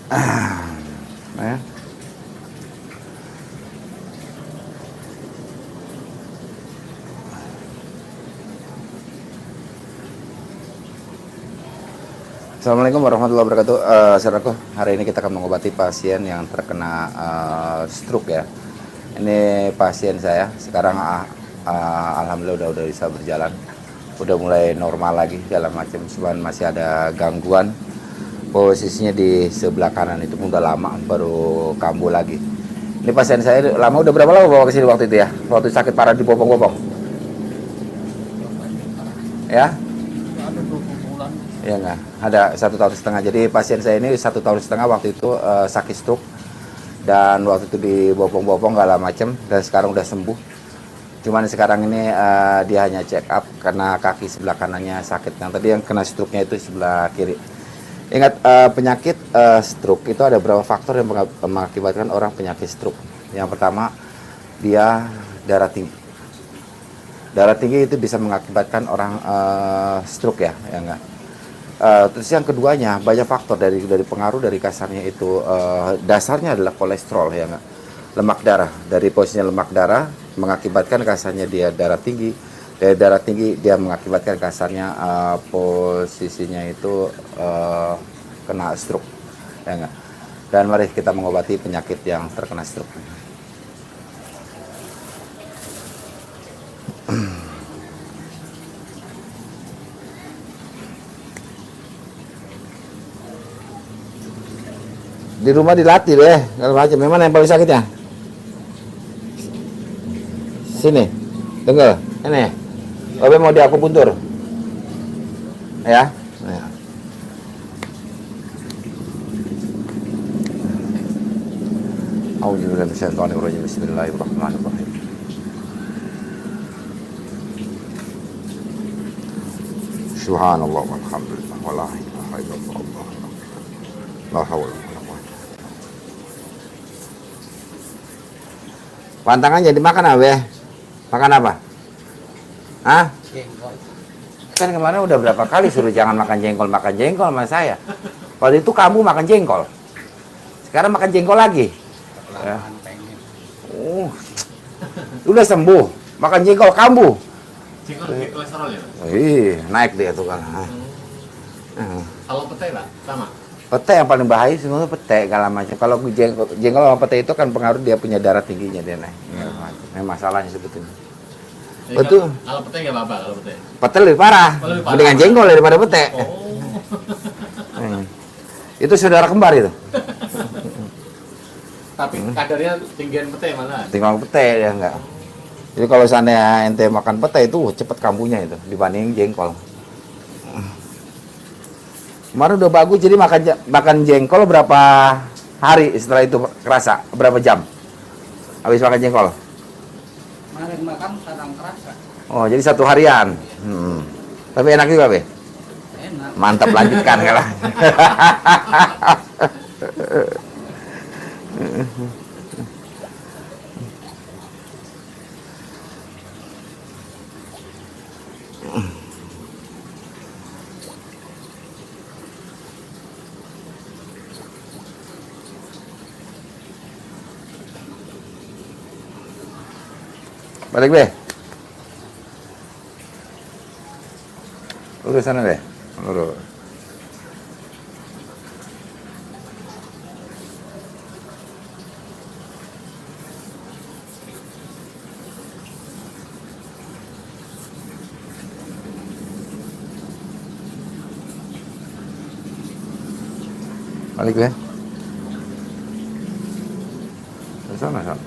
Nah, Assalamualaikum warahmatullahi wabarakatuh. Saudaraku, hari ini kita akan mengobati pasien yang terkena stroke ya. Ini pasien saya sekarang alhamdulillah udah bisa berjalan, udah mulai normal lagi segala macam. Cuman masih ada gangguan. Posisinya di sebelah kanan itu udah lama baru kambuh lagi. Ini pasien saya lama, udah berapa lama bawa ke sini waktu itu ya? Waktu sakit parah di bopong-bopong. Ya? Ya enggak, ada 1,5 tahun. Jadi pasien saya ini 1,5 tahun waktu itu sakit stroke, dan waktu itu di bopong-bopong segala macem, dan sekarang udah sembuh. Cuman sekarang ini dia hanya check up karena kaki sebelah kanannya sakit. Yang tadi yang kena stroke-nya itu sebelah kiri. Ingat, penyakit stroke itu ada beberapa faktor yang mengakibatkan orang penyakit stroke. Yang pertama, dia darah tinggi. Darah tinggi itu bisa mengakibatkan orang stroke ya enggak. Terus yang keduanya banyak faktor dari pengaruh dari kasarnya itu, dasarnya adalah kolesterol ya enggak, lemak darah. Dari posisinya lemak darah mengakibatkan kasarnya dia darah tinggi, dari darah tinggi dia mengakibatkan kasarnya posisinya itu kena stroke ya enggak. Dan mari kita mengobati penyakit yang terkena stroke. Di rumah dilatih deh kalau macam. Memang yang paling sakitnya sini, dengar ini. Obe mau diakupuntur ya. Nah. A'udzubillahi minasyaitonirrajim. Bismillahirrahmanirrahim. Subhanallah walhamdulillah wala ilaha illallah. La haula. Pantangan jadi makan apa? Makan apa? Hah? Jengkol. Kan kemarin udah berapa kali suruh jangan makan jengkol sama saya. Waktu itu kamu makan jengkol. Sekarang makan jengkol lagi. Ya. Udah sembuh. Makan jengkol kambuh. Jengkol kayak kolesterol ya? Naik dia tuh kan. Kalau petai Pak, sama? Pete yang paling bahaya sebenarnya, pete segala macam. Kalau jengkol sama pete itu kan pengaruh dia punya darah tingginya dia naik. Ini masalahnya sebetulnya. Betul. Kalau petai nggak apa-apa kalau petai. Pete lebih parah. Dengan jengkol daripada pete. Oh. Itu saudara kembar itu. Tapi kadarnya tinggian petai mana? Tinggal pete ya enggak. Jadi kalau seandainya ente makan pete itu cepet kambuhnya itu dibanding jengkol. Kemarin udah bagus, jadi makan jengkol berapa hari setelah itu kerasa? Berapa jam habis makan jengkol? Kemarin makan kadang kerasa. Oh, jadi 1 harian. Tapi enak juga, Be? Enak. Mantap, lanjutkan kalah. Balik, Be. Lurus sana, Be. Lurus. Balik, Be. Ke sana, sana.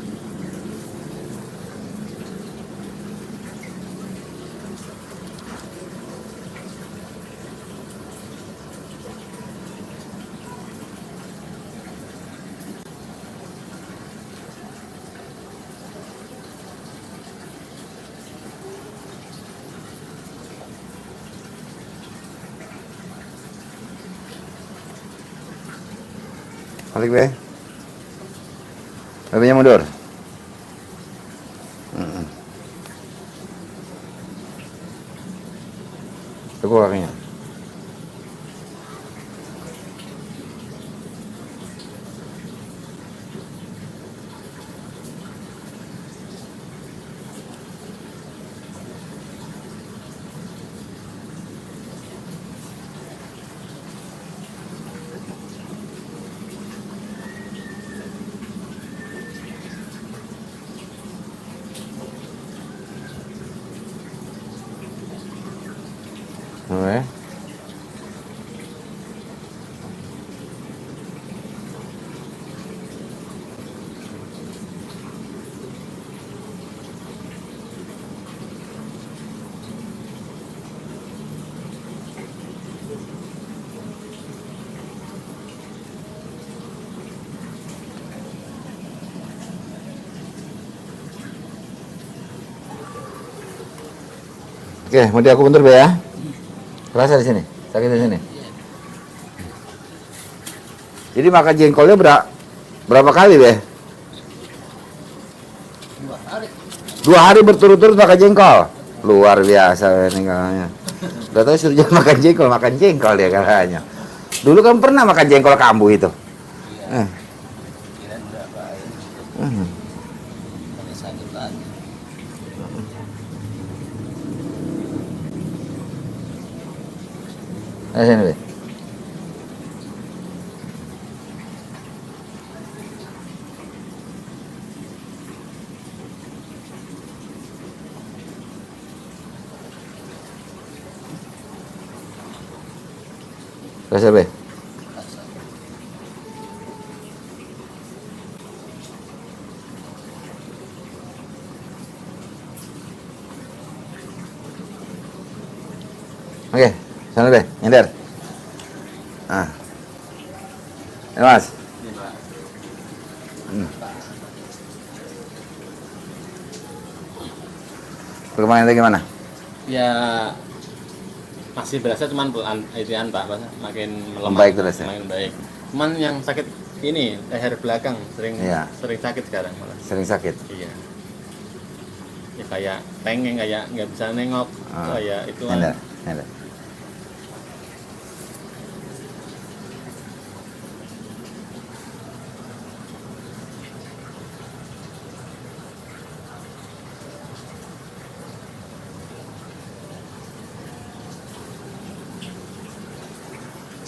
Balik, Be. Bebenya mundur. Teguk kakinya. Oke, mau aku bentar Be ya. Kerasa di sini, sakit di sini. Jadi makan jengkolnya berapa kali Be? 2 hari. 2 hari berturut-turut makan jengkol. Luar biasa ini katanya. Udah tahu suruh jangan makan jengkol dia katanya. Dulu kan pernah makan jengkol kambuh itu. Iya. Kirain udah baik. Tapi sakit lagi. Nah, sini Be. Rasa Be. Rasa. Oke, sana Be, nyender. Ah. Ini Mas. Ini Pak. Perkembangannya gimana? Ya masih berasa cuman pelan itian Pak, makin melemah. Membaik terus ya? Makin baik. Cuman yang sakit ini leher belakang sering Iya. sering sakit sekarang malah. Sering sakit. Iya. Ya kayak pengen kayak nggak bisa nengok. Ah. Kayak itu Nyender, nyender.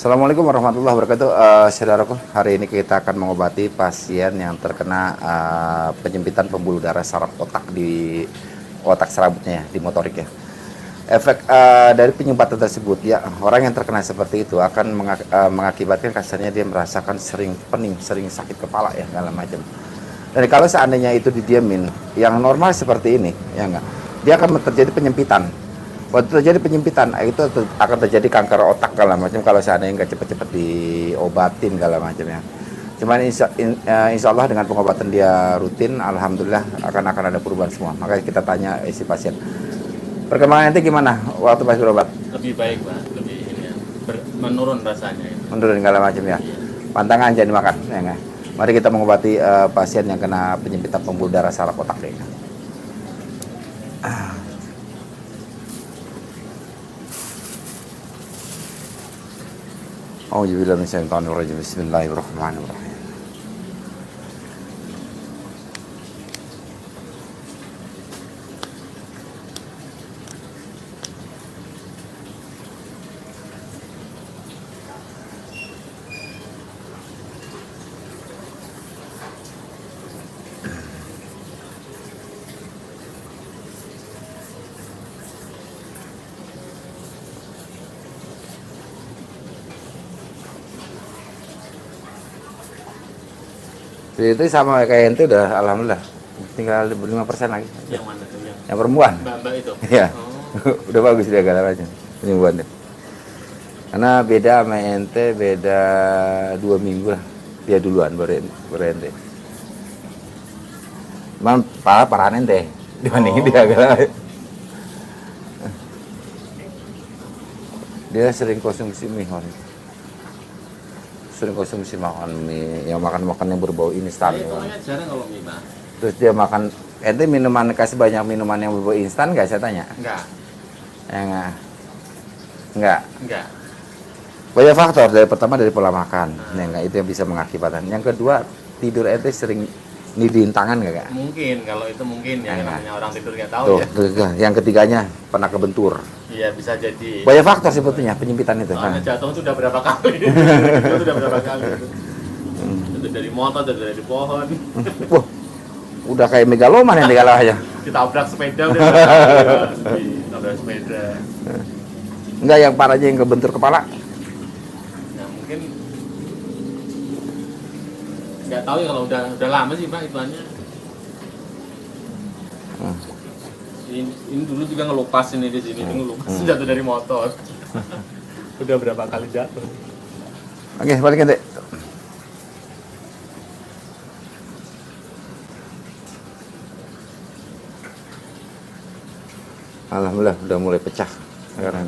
Assalamualaikum warahmatullahi wabarakatuh. Saudaraku, hari ini kita akan mengobati pasien yang terkena penyempitan pembuluh darah saraf otak di otak serabutnya ya, di motorik ya. Efek dari penyumbatan tersebut ya, orang yang terkena seperti itu akan mengakibatkan kasarnya dia merasakan sering pening, sering sakit kepala ya, segala macam. Dan kalau seandainya itu didiamin, yang normal seperti ini, ya enggak, dia akan terjadi penyempitan. Waktu terjadi penyempitan, itu akan terjadi kanker otak segala macam kalau seandainya nggak cepat-cepat diobatin segala macam ya. Cuman insya Allah dengan pengobatan dia rutin, alhamdulillah akan ada perubahan semua. Makanya kita tanya isi pasien, perkembangan nanti gimana waktu pas berobat? lebih baik Pak, lebih ini ya, menurun rasanya. Ya. Menurun segala macam ya. Pantangan jangan dimakan, ya nggak? Mari kita mengobati pasien yang kena penyempitan pembuluh darah saraf otak ya. Auzubillahi minasyaitonir rajim. Bismillahirrahmanirrahim. Itu sama kayak ente udah alhamdulillah. Tinggal 5% lagi. Yang mana tuh yang Yang perempuan. Mbak itu? Iya. Oh. Udah bagus dia segala macam penyembuhannya. Karena beda sama ente, beda 2 minggu lah. Dia duluan baru ente. Cuman parah ente dibandingin dia segala. Dia sering konsumsi mie orang. Sering konsumsi makan mie, yang makan yang berbau instan. Saya soalnya jarang kalau mie Pak. Terus dia makan, ente minuman, kasih banyak minuman yang berbau instan nggak, saya tanya? Enggak. Enggak. Enggak. Banyak faktor, dari pertama dari pola makan, enggak, itu yang bisa mengakibatkan. Yang kedua, tidur ente sering nidiin tangan nggak kak? Mungkin kalau itu mungkin ya, Enggak. namanya orang tidur nggak tahu ya. Tuh, yang ketiganya pernah kebentur. Iya bisa jadi. Banyak faktor sebetulnya penyempitan itu. Soalnya jatuh itu udah berapa kali? Itu udah berapa kali? Itu dari motor, dari pohon. Wah, udah kayak megaloman yang digalau aja. Ditabrak sepeda udah berapa kali? Ditabrak sepeda. Enggak, yang parahnya yang kebentur kepala. Ya mungkin nggak tahu ya kalau udah lama sih Pak ituannya. Ini dulu juga ngelupas ini di sini, ngelupas jatuh dari motor. Udah berapa kali jatuh? Oke, balikin deh. Alhamdulillah udah mulai pecah sekarang.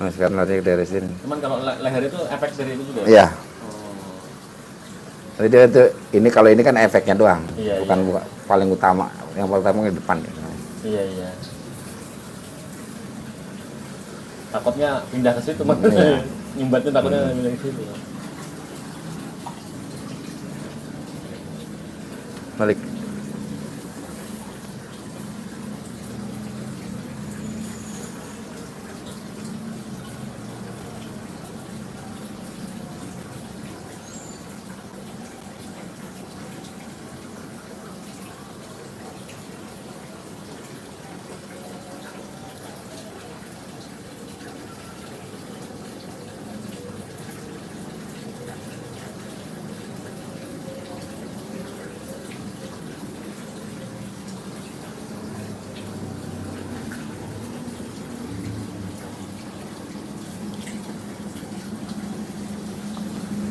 Nah, sekarang lari dari sini. Cuman kalau leher itu efek dari itu juga? Iya. Oh. Jadi dia itu ini kalau ini kan efeknya doang, Iya, bukan paling utama. Yang paling utama di depan. Iya, iya. Takutnya pindah ke situ, Mas. Iya. Nyumbatnya takutnya pindah ke situ. Balik.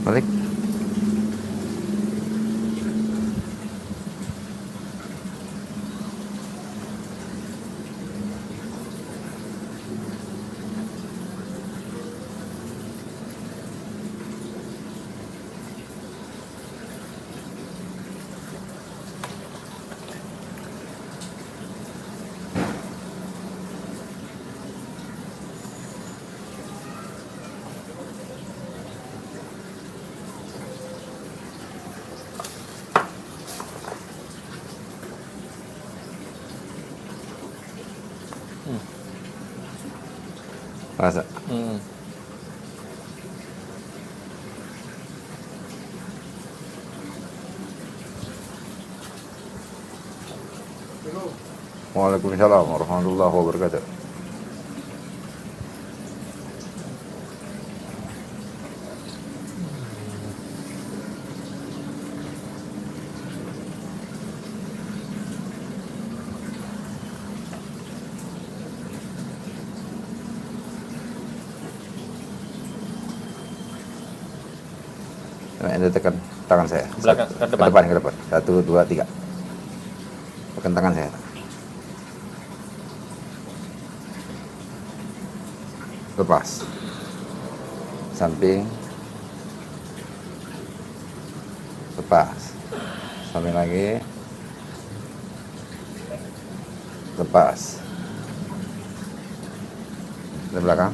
Balik. Rasa. Waalaikumsalam warahmatullahi wabarakatuh. Nah, ini tekan tangan saya. Belakang, ke depan. Ke depan. 1, 2, 3. Tekan tangan saya. Lepas. Samping. Lepas. Samping lagi. Lepas. Di belakang.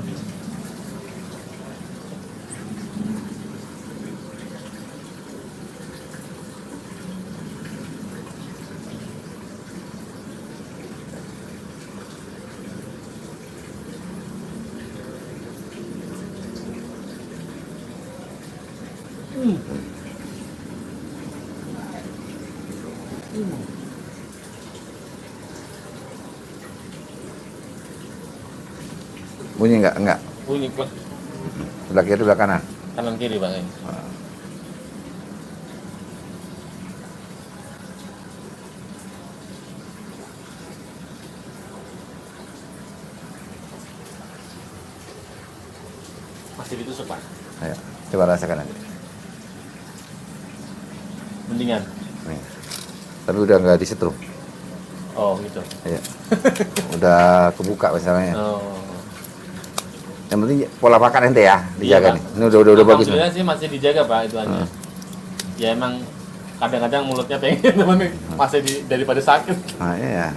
Bunyi enggak? Enggak. Bunyi, Pak. Sebelah kiri, sebelah kanan. Kanan kiri, Pak. Ini. Masih ditusuk, Pak. Ayo, coba rasakan nanti. Mendingan. Nih. Tapi udah nggak disetrum. Oh, gitu. Iya. Udah kebuka misalnya. Oh. Yang penting pola makan ente ya, dijaga Pak. nih. Ini udah bagus nih. Alhamdulillah sih masih dijaga, Pak, itu aja. Ya emang kadang-kadang mulutnya pengen temen masih daripada sakit. Nah, iya.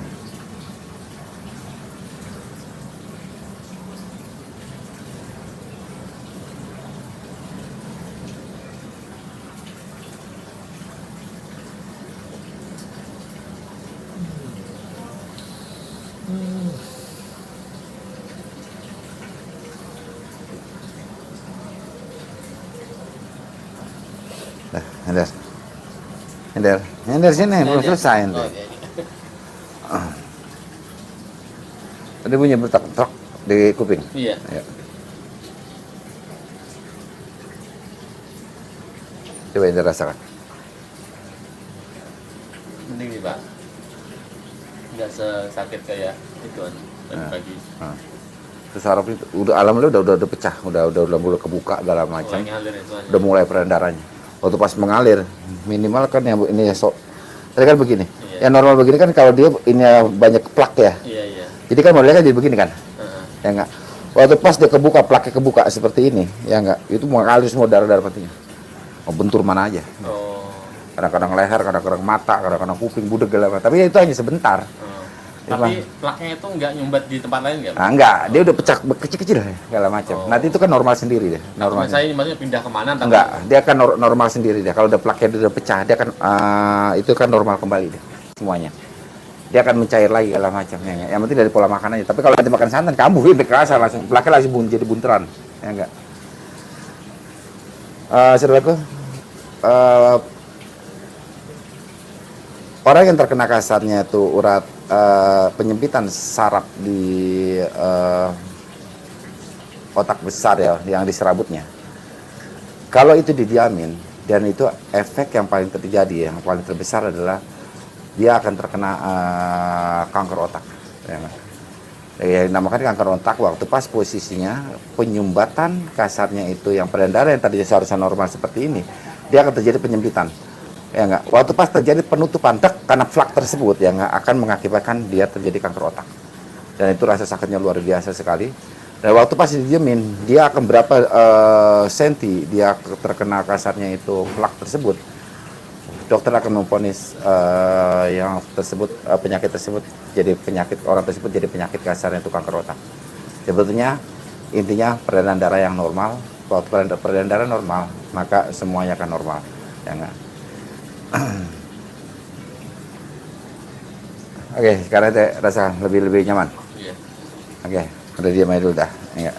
Dah, Ender sini, belum selesai ente. Oh, iya, iya. Ada bunyi bertak-tak di kuping. Iya. Ya. Coba Ender rasakan. Mending nih, Pak. Nggak sesakit kayak itu tadi pagi. Nah. Terus saraf itu udah alhamdulillah udah pecah, udah mulai kebuka segala macam. Mulai ngalir itu aja. Udah mulai peredarannya. Waktu pas mengalir minimal kan yang ini tadi kan begini. Iya. Yang normal begini kan kalau dia ini banyak plak ya. Iya, iya. Jadi kan modelnya kan jadi begini kan, Heeh. ya enggak. Waktu pas dia kebuka, plaknya kebuka seperti ini, ya enggak. Itu mengalir semua darah-darah patinya. Mau bentur mana aja. Oh. Kadang-kadang leher, kadang-kadang mata, kadang-kadang kuping, budeg segala macam. Tapi itu hanya sebentar. Tapi plaknya itu nggak nyumbat di tempat lain nggak? Nah, enggak, dia udah pecah kecil-kecil segala macam. Oh. Nanti itu kan normal sendiri deh, normal. Saya ini maksudnya pindah kemana? Tapi Enggak, dia akan normal sendiri deh. Kalau udah plaknya udah pecah, dia akan itu kan normal kembali deh semuanya. Dia akan mencair lagi segala macam ya enggak. Yang penting dari pola makan aja. Tapi kalau nanti makan santan, kambuh ini kerasa langsung plaknya langsung jadi bunteran, ya enggak. Saudaraku, orang yang terkena kasarnya itu urat penyempitan saraf di otak besar ya, yang di serabutnya. Kalau itu didiamin dan itu efek yang paling terjadi, yang paling terbesar adalah dia akan terkena kanker otak. Ya, dinamakan kanker otak waktu pas posisinya penyumbatan kasarnya itu yang perdana darah yang tadinya seharusnya normal seperti ini, dia akan terjadi penyempitan. Ya enggak, waktu pas terjadi penutupan karena flak tersebut ya enggak akan mengakibatkan dia terjadi kanker otak. Dan itu rasa sakitnya luar biasa sekali. Dan waktu pas didiemin, dia akan berapa senti dia terkena kasarnya itu flak tersebut. Dokter akan memvonis yang tersebut penyakit tersebut jadi penyakit, orang tersebut jadi penyakit kasarnya itu kanker otak. Sebetulnya intinya peredaran darah yang normal, waktu peredaran darah normal, maka semuanya akan normal. Ya enggak. Oke, sekarang saya rasa lebih nyaman. Iya. Oke, udah diam aja dulu dah. Enggak.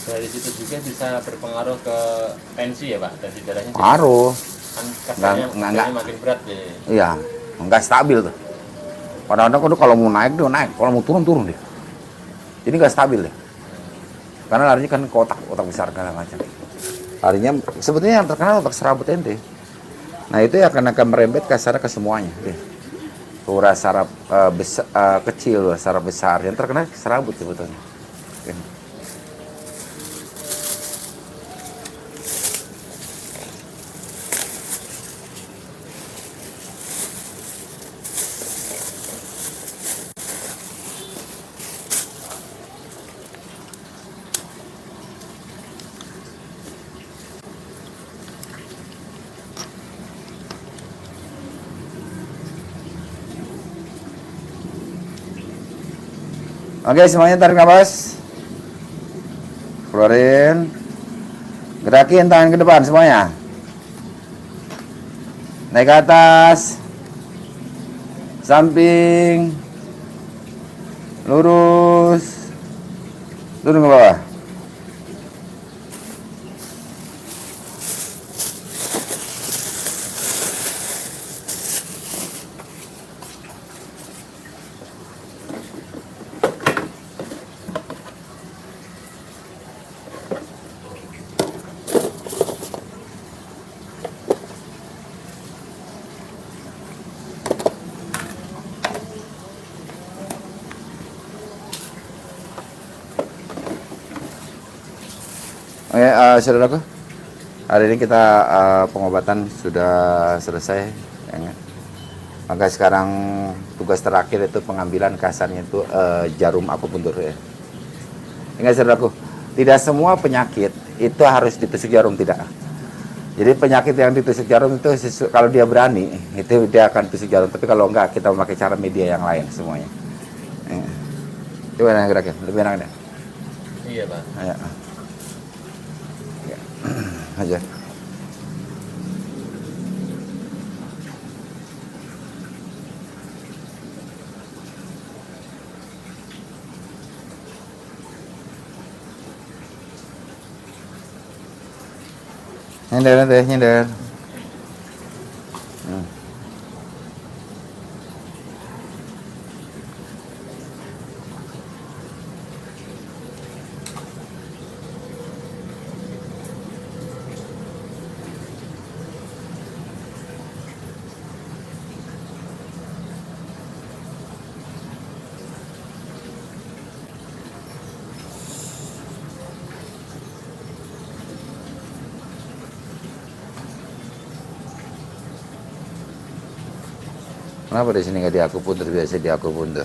Dari situ juga bisa berpengaruh ke tensi ya Pak, tensi darahnya. Paruh. Kan kasarnya Enggak. makin berat ya. Iya, enggak stabil tuh. Kadang-kadang kalau mau naik dia naik, kalau mau turun dia. Jadi enggak stabil deh. Karena larinya kan ke otak besar segala macam. Larinya sebetulnya yang terkenal otak serabut ente. Nah itu ya akan merembet kasarnya ke semuanya. Urat saraf kecil, saraf besar yang terkena serabut sebetulnya. Oke. Oke, semuanya tarik nafas. Keluarin. Gerakin tangan ke depan semuanya. Naik ke atas. Samping. Lurus. Turun ke bawah. Oke, saudaraku. Hari ini kita pengobatan sudah selesai, ya kan? Maka sekarang tugas terakhir itu pengambilan kasarnya itu jarum akupuntur ya. Ingat saudaraku, tidak semua penyakit itu harus ditusuk jarum, tidak. Jadi penyakit yang ditusuk jarum itu kalau dia berani itu dia akan tusuk jarum. Tapi kalau enggak, kita memakai cara media yang lain semuanya. Coba yang gerakin, lebih enak deh. Iya, Pak. Ayo. Ya. Aja. Nyender nanti, nyender. Kenapa di sini nggak diakupuntur, biasa diakupuntur?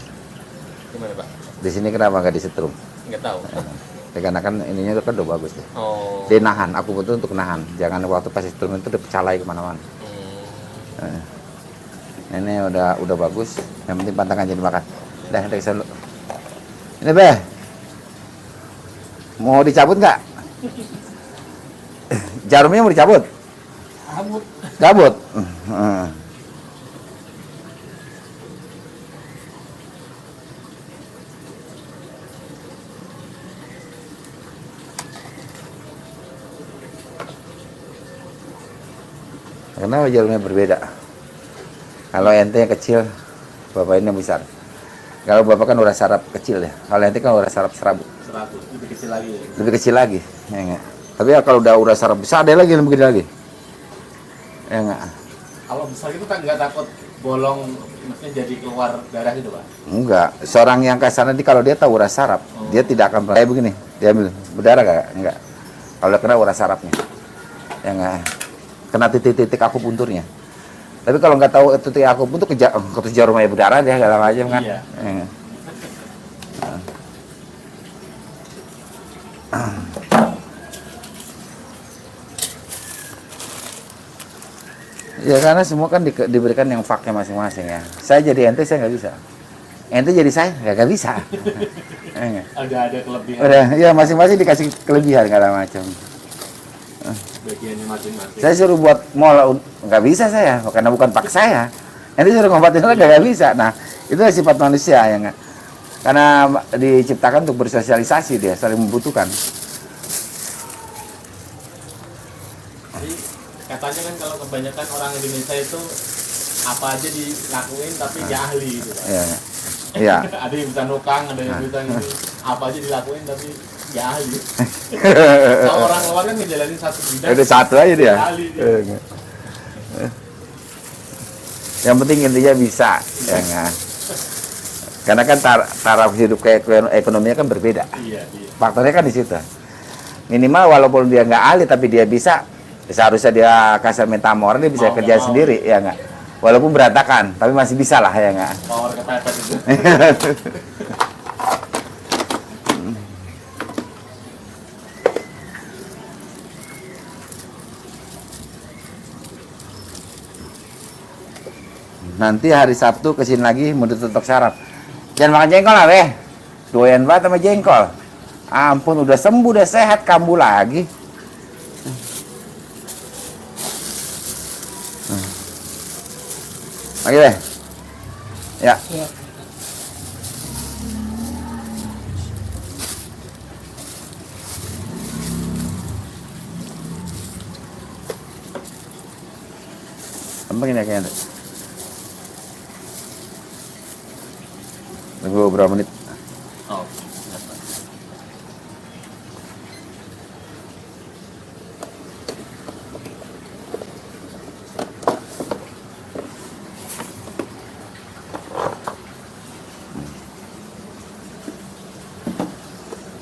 Gimana, Pak? Di sini kenapa nggak disetrum? Nggak tahu. Ya, karena kan ininya itu kan udah bagus deh. Oh. Dia nahan, akupuntur untuk nahan. Jangan waktu pas setrum itu udah pecalai kemana-mana. Ini udah bagus. Yang penting pantang aja dimakan. Dah, dari sana. Ini Beh, mau dicabut nggak? Jarumnya mau dicabut? Cabut. Cabut. Kenapa jarumnya berbeda? Kalau ente yang kecil, bapak ini yang besar. Kalau bapak kan udah saraf kecil ya. Kalau ente kan udah saraf serabut. Serabut lebih kecil lagi. Lebih kecil lagi. Ya enggak? Tapi ya kalau udah saraf besar ada lagi yang lebih gede lagi. Ya enggak? Kalau besar itu kan nggak takut bolong, maksudnya jadi keluar darah gitu, Pak? Enggak. Seorang yang kasar nanti kalau dia tahu uras saraf, dia tidak akan kayak begini. Dia ambil berdarah gak? Enggak. Kalau kena uras sarafnya. Ya enggak? Kena titik-titik akupunturnya. Tapi kalau nggak tahu titik akupuntur ke jarum aja berdarah dia segala macam kan. Iya. Ya karena semua kan diberikan yang faknya masing-masing ya. Saya jadi ente saya nggak bisa. Ente jadi saya nggak bisa. Ada kelebihan. Udah, ya masing-masing dikasih kelebihan segala macam. Bagiannya masing-masing. Saya suruh buat mall nggak bisa saya karena bukan pak saya. Ente suruh ngobatin orang nggak bisa. Nah itu sifat manusia ya nggak. Karena diciptakan untuk bersosialisasi dia saling membutuhkan. Jadi katanya kan kalau kebanyakan orang Indonesia itu apa aja dilakuin tapi nggak ahli gitu, Pak. Iya. Iya. Ada yang bisa nukang, ada yang bisa ini, apa aja dilakuin tapi nggak ahli. Kalau orang luar kan ngejalanin satu bidang. Ada satu aja dia. Ahli dia. Yang penting intinya bisa, ya nggak? Karena kan taraf hidup ekonominya kan berbeda. Iya. Faktornya kan di situ. Minimal walaupun dia nggak ahli tapi dia bisa, seharusnya dia kasar metamor dia bisa kerja sendiri, ya nggak? Walaupun berantakan, tapi masih bisa lah, ya nggak? Power kepepet itu. Nanti hari Sabtu kesini lagi mau ditutup saraf. Jangan makan jengkol lah, Beh. Doyan banget sama jengkol. Ampun, udah sembuh, udah sehat, kambuh lagi. Oke, Beh. Ya. Ya. Apa ini kayaknya? Tunggu berapa menit? Oh.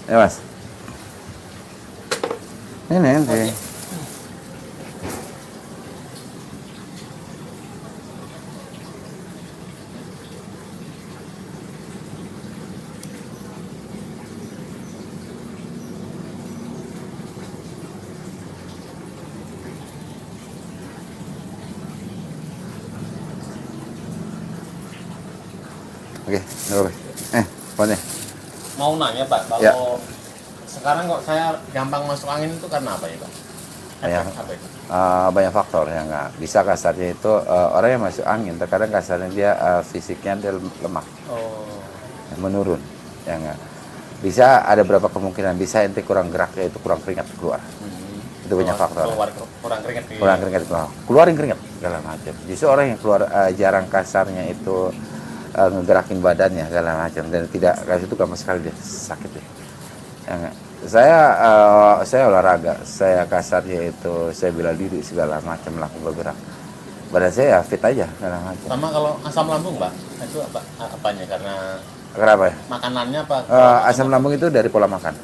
Ya, Mas. Ini nanti. Oke, oke. Pokoknya. Mau nanya Pak, kalau Ya. sekarang kok saya gampang masuk angin itu karena apa ya Pak? Ya. Efek apa itu? Banyak faktor ya nggak bisa kasarnya itu orang yang masuk angin terkadang kasarnya dia fisiknya dia lemah Oh. menurun ya nggak bisa ada beberapa kemungkinan bisa ente kurang gerak yaitu kurang keringat keluar itu banyak faktor Kurang keringat. kurang keringat keluarin keringat segala macam justru orang yang keluar jarang kasarnya itu ngegerakin badannya segala macam dan tidak kasih itu sama sekali dia sakit ya, ya nggak? Saya olahraga, saya kasarnya itu saya bela diri segala macam laku bergerak. Badan saya ya fit aja segala macam. Sama kalau asam lambung Pak, itu apa? Apanya? Karena Kenapa ya? makanannya apa? Asam lambung itu dari pola makan.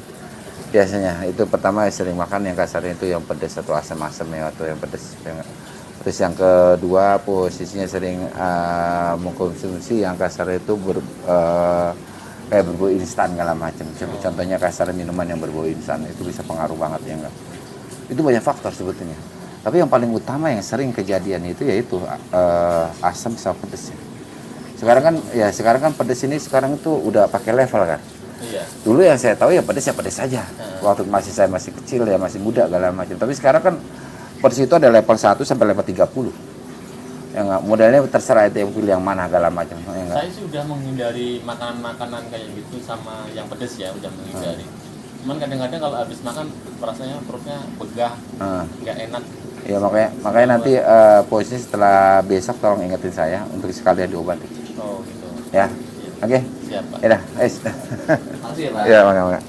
Biasanya itu pertama sering makan yang kasarnya itu yang pedas atau asam-asam ya atau yang pedas. Terus yang kedua posisinya sering mengkonsumsi yang kasarnya itu kayak berbau instan segala macam. Contohnya kasar minuman yang berbau instan itu bisa pengaruh banget ya enggak. Itu banyak faktor sebetulnya. Tapi yang paling utama yang sering kejadian itu yaitu asam sama pedesnya. Sekarang kan pedes ini sekarang itu udah pakai level kan. Iya. Dulu yang saya tahu ya pedes saja. Waktu saya masih kecil ya masih muda segala macam. Tapi sekarang kan pedes itu ada level 1 sampai level 30. Ya enggak, modelnya terserah itu yang pilih yang mana segala macam. Ya Saya sih udah menghindari makanan-makanan kayak gitu sama yang pedes ya, udah menghindari. Cuman kadang-kadang kalau habis makan rasanya perutnya begah, nggak enak. Ya makanya nanti posisi setelah besok tolong ingetin saya untuk sekalian diobati. Oh gitu. Ya. Oke. Siap Pak. Ya dah, Makasih ya Pak. Ya, makanya.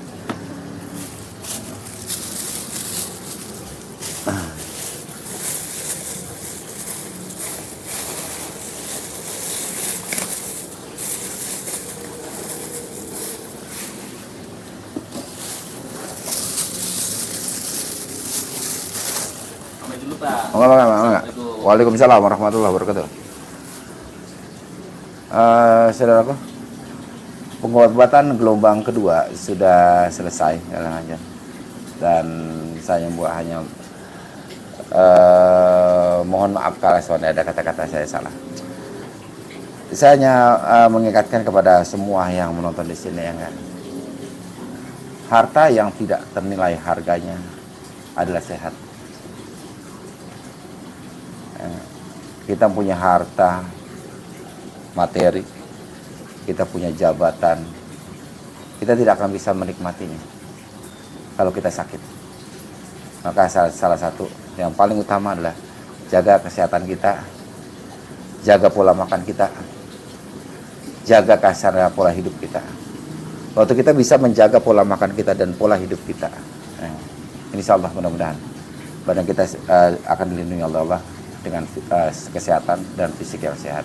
Sampai dulu Pak. Enggak. Assalamualaikum. Waalaikumsalam warahmatullahi wabarakatuh. Saudaraku, pengobatan gelombang kedua sudah selesai dan saya hanya mohon maaf kalau ada kata-kata saya salah. Saya hanya mengingatkan kepada semua yang menonton di sini ya kan. Harta yang tidak ternilai harganya adalah sehat. Kita punya harta materi, kita punya jabatan, kita tidak akan bisa menikmatinya kalau kita sakit. Maka salah satu yang paling utama adalah jaga kesehatan kita, jaga pola makan kita, jaga kasarnya pola hidup kita. Waktu kita bisa menjaga pola makan kita dan pola hidup kita, insya Allah mudah-mudahan badan kita akan dilindungi oleh Allah dengan kesehatan dan fisik yang sehat.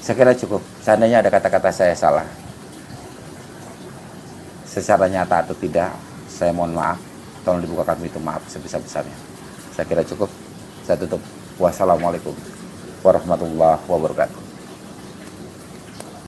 Saya kira cukup. Seandainya ada kata-kata saya salah, secara nyata atau tidak, saya mohon maaf. Tolong dibukakan pintu maaf sebesar-besarnya. Saya kira cukup. Saya tutup. Wassalamualaikum warahmatullahi wabarakatuh.